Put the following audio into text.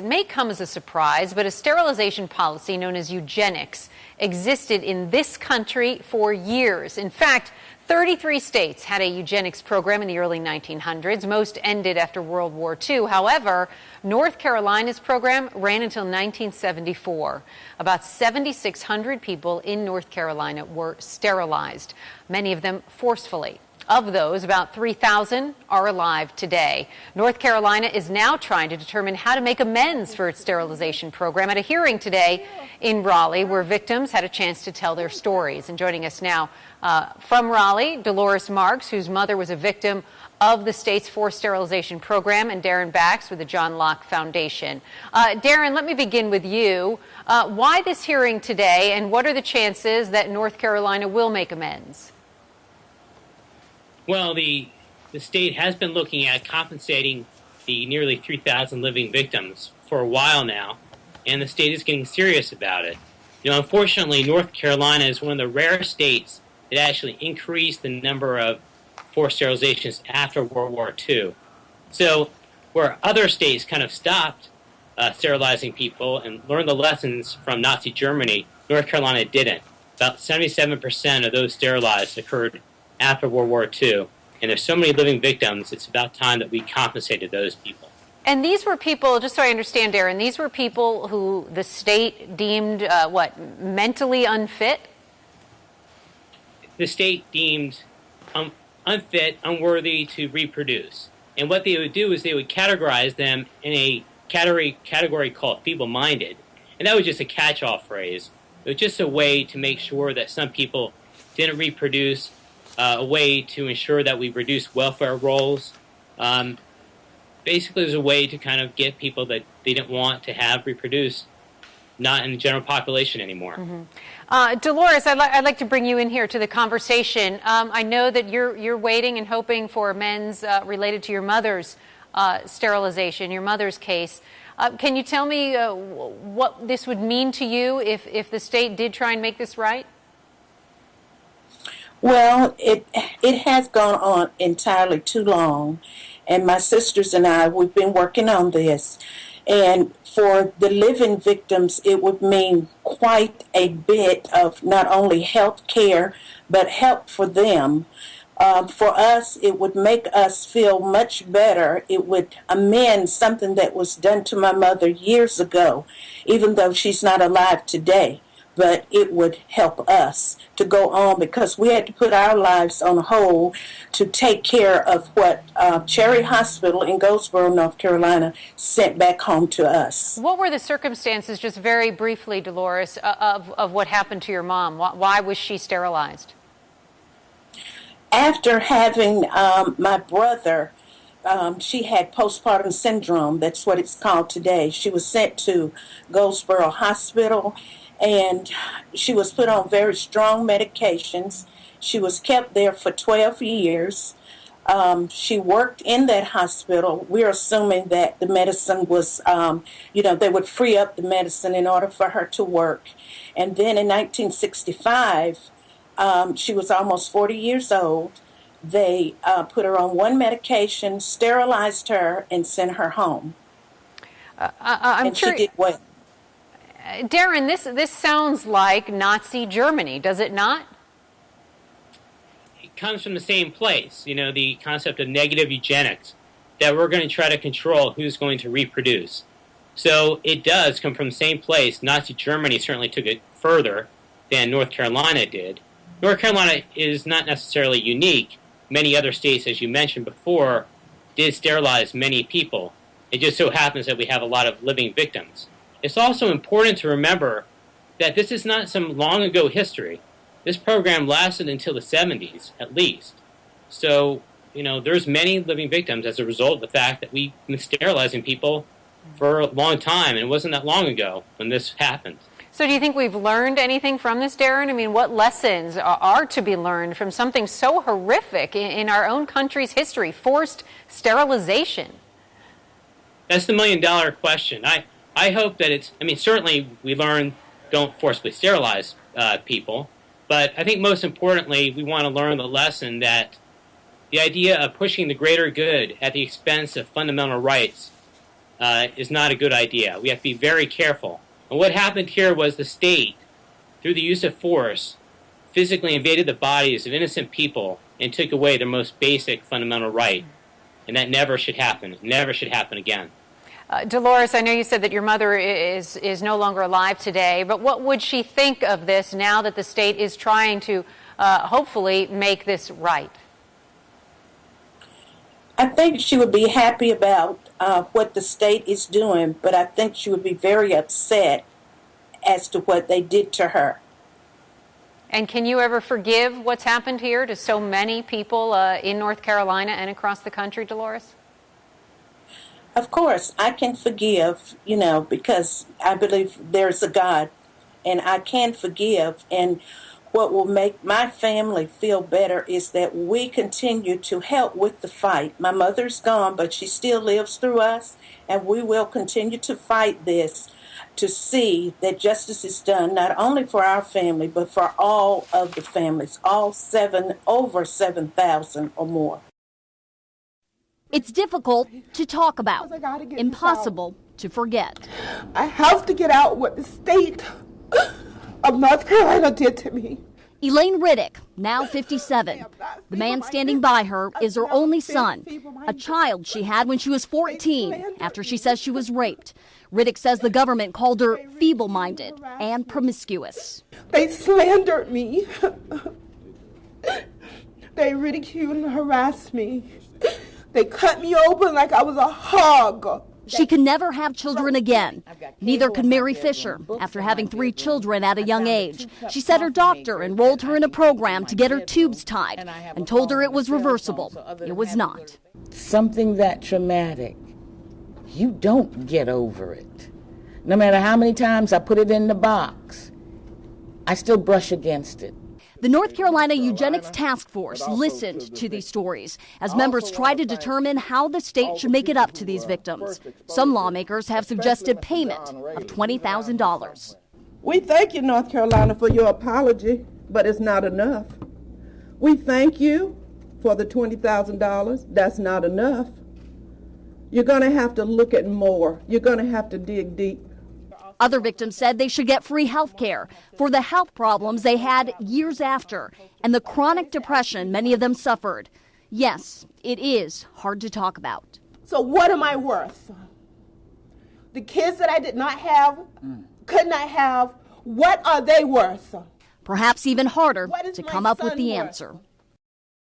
It may come as a surprise, but a sterilization policy known as eugenics existed in this country for years. In fact, 33 states had a eugenics program in the early 1900s. Most ended after World War II. However, North Carolina's program ran until 1974. About 7,600 people in North Carolina were sterilized, many of them forcefully. Of those, about 3,000 are alive today. North Carolina is now trying to determine how to make amends for its sterilization program at a hearing today in Raleigh, where victims had a chance to tell their stories. And joining us now from Raleigh, Dolores Marks, whose mother was a victim of the state's forced sterilization program, and Darren Bax with the John Locke Foundation. Darren, let me begin with you. Why this hearing today, and what are the chances that North Carolina will make amends? Well, the state has been looking at compensating the nearly 3,000 living victims for a while now, and the state is getting serious about it. Unfortunately, North Carolina is one of the rare states that actually increased the number of forced sterilizations after World War II. So where other states kind of stopped sterilizing people and learned the lessons from Nazi Germany, North Carolina didn't. About 77% of those sterilized occurred after World War II. And there's so many living victims, it's about time that we compensated those people. And these were people, just so I understand, Darren, these were people who the state deemed, mentally unfit? The state deemed unfit, unworthy to reproduce. And what they would do is they would categorize them in a category called feeble-minded. And that was just a catch-all phrase. It was just a way to make sure that some people didn't reproduce, a way to ensure that we reduce welfare rolls. Basically, it was a way to kind of get people that they didn't want to have reproduce not in the general population anymore. Mm-hmm. Dolores, I'd like to bring you in here to the conversation. I know that you're waiting and hoping for amends related to your mother's sterilization, your mother's case. Can you tell me what this would mean to you if the state did try and make this right? Well, it has gone on entirely too long, and my sisters and I, we've been working on this. And for the living victims, it would mean quite a bit of not only health care, but help for them. For us, it would make us feel much better. It would amend something that was done to my mother years ago, even though she's not alive today. But it would help us to go on because we had to put our lives on hold to take care of what Cherry Hospital in Goldsboro, North Carolina, sent back home to us. What were the circumstances, just very briefly, Dolores, of what happened to your mom? Why was she sterilized? After having my brother, she had postpartum syndrome. That's what it's called today. She was sent to Goldsboro Hospital, and she was put on very strong medications. She was kept there for 12 years. She worked in that hospital. We're assuming that the medicine was, they would free up the medicine in order for her to work. And then in 1965, she was almost 40 years old. They put her on one medication, sterilized her, and sent her home. I'm sure she did well. Darren, this sounds like Nazi Germany, does it not? It comes from the same place, the concept of negative eugenics, that we're going to try to control who's going to reproduce. So it does come from the same place. Nazi Germany certainly took it further than North Carolina did. North Carolina is not necessarily unique. Many other states, as you mentioned before, did sterilize many people. It just so happens that we have a lot of living victims. It's also important to remember that this is not some long ago history. This program lasted until the 70s, at least. So, there's many living victims as a result of the fact that we've been sterilizing people for a long time, and it wasn't that long ago when this happened. So do you think we've learned anything from this, Darren? I mean, what lessons are to be learned from something so horrific in our own country's history, forced sterilization? That's the million-dollar question. I hope that certainly we learn don't forcibly sterilize people, but I think most importantly, we want to learn the lesson that the idea of pushing the greater good at the expense of fundamental rights is not a good idea. We have to be very careful. And what happened here was the state, through the use of force, physically invaded the bodies of innocent people and took away their most basic fundamental right. And that never should happen. It never should happen again. Dolores, I know you said that your mother is no longer alive today, but what would she think of this now that the state is trying to hopefully make this right? I think she would be happy about what the state is doing, but I think she would be very upset as to what they did to her. And can you ever forgive what's happened here to so many people in North Carolina and across the country, Dolores? Of course, I can forgive, because I believe there's a God, and I can forgive. And what will make my family feel better is that we continue to help with the fight. My mother's gone, but she still lives through us, and we will continue to fight this to see that justice is done, not only for our family, but for all of the families, over 7,000 or more. It's difficult to talk about, impossible to forget. I have to get out what the state of North Carolina did to me. Elaine Riddick, now 57. The man standing by her is her only son, a child she had when she was 14 after she says she was raped. Riddick says the government called her feeble-minded and promiscuous. They slandered me. They ridiculed and harassed me. They cut me open like I was a hog. She can never have children again. Neither could Mary Fisher after having 3 children at a young age. She said her doctor enrolled her in a program to get her tubes tied and told her it was reversible. It was not. Something that traumatic, you don't get over it. No matter how many times I put it in the box, I still brush against it. The North Carolina Eugenics Task Force listened to these stories as members try to determine how the state should make it up to these victims. Some lawmakers have suggested payment of $20,000. We thank you, North Carolina, for your apology, but it's not enough. We thank you for the $20,000. That's not enough. You're going to have to look at more. You're going to have to dig deep. Other victims said they should get free health care for the health problems they had years after and the chronic depression many of them suffered. Yes, it is hard to talk about. So what am I worth? The kids that I did not have, could not have, what are they worth? Perhaps even harder to come up with the answer.